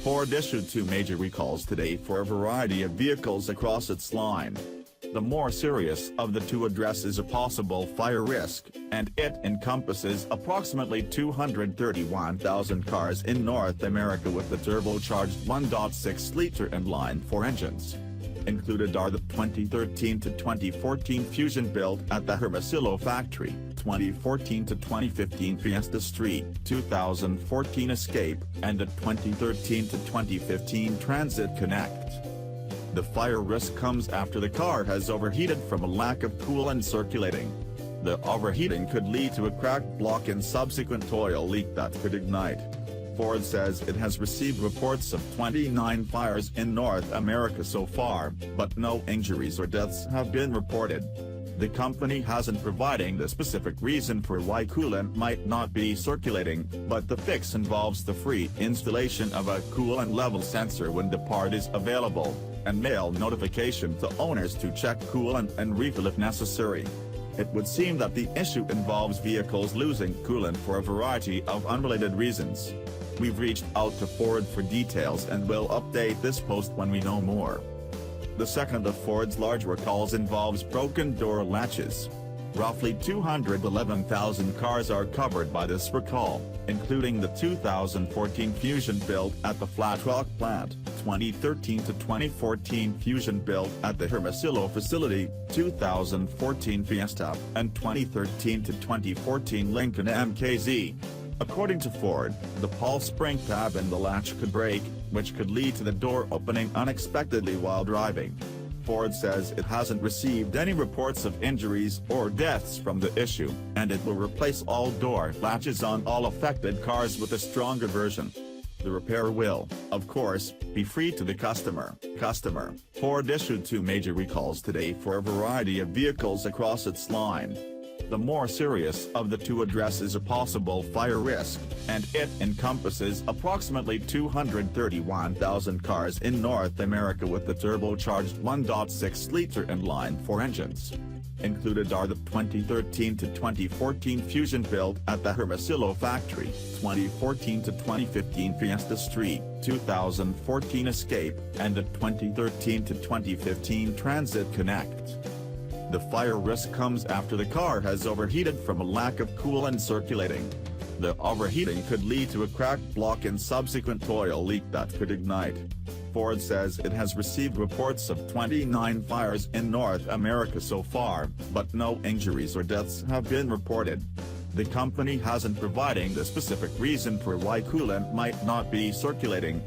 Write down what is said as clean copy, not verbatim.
Ford issued 2 major recalls today for a variety of vehicles across its line. The more serious of the two addresses a possible fire risk, and it encompasses approximately 231,000 cars in North America with the turbocharged 1.6-liter inline-4 engines. Included are the 2013 to 2014 Fusion built at the Hermosillo factory, 2014 to 2015 Fiesta Street, 2014 Escape, and a 2013 to 2015 Transit Connect. The fire risk comes after the car has overheated from a lack of coolant circulating. The overheating could lead to a cracked block and subsequent oil leak that could ignite. Ford says it has received reports of 29 fires in North America so far, but no injuries or deaths have been reported. The company hasn't provided the specific reason for why coolant might not be circulating, but the fix involves the free installation of a coolant level sensor when the part is available, and mail notification to owners to check coolant and refill if necessary. It would seem that the issue involves vehicles losing coolant for a variety of unrelated reasons. We've reached out to Ford for details and will update this post when we know more. The second of Ford's large recalls involves broken door latches. Roughly 211,000 cars are covered by this recall, including the 2014 Fusion built at the Flat Rock plant, 2013 to 2014 Fusion built at the Hermosillo facility, 2014 Fiesta, and 2013 to 2014 Lincoln MKZ. According to Ford, the Paul spring tab in the latch could break, which could lead to the door opening unexpectedly while driving. Ford says it hasn't received any reports of injuries or deaths from the issue, and it will replace all door latches on all affected cars with a stronger version. The repair will, of course, be free to the customer. Ford issued 2 major recalls today for a variety of vehicles across its line. The more serious of the two addresses a possible fire risk, and it encompasses approximately 231,000 cars in North America with the turbocharged 1.6-liter inline-4 engines. Included are the 2013 to 2014 Fusion built at the Hermosillo factory, 2014 to 2015 Fiesta Street, 2014 Escape, and a 2013 to 2015 Transit Connect. The fire risk comes after the car has overheated from a lack of coolant circulating. The overheating could lead to a cracked block and subsequent oil leak that could ignite. Ford says it has received reports of 29 fires in North America so far, but no injuries or deaths have been reported. The company hasn't provided the specific reason for why coolant might not be circulating,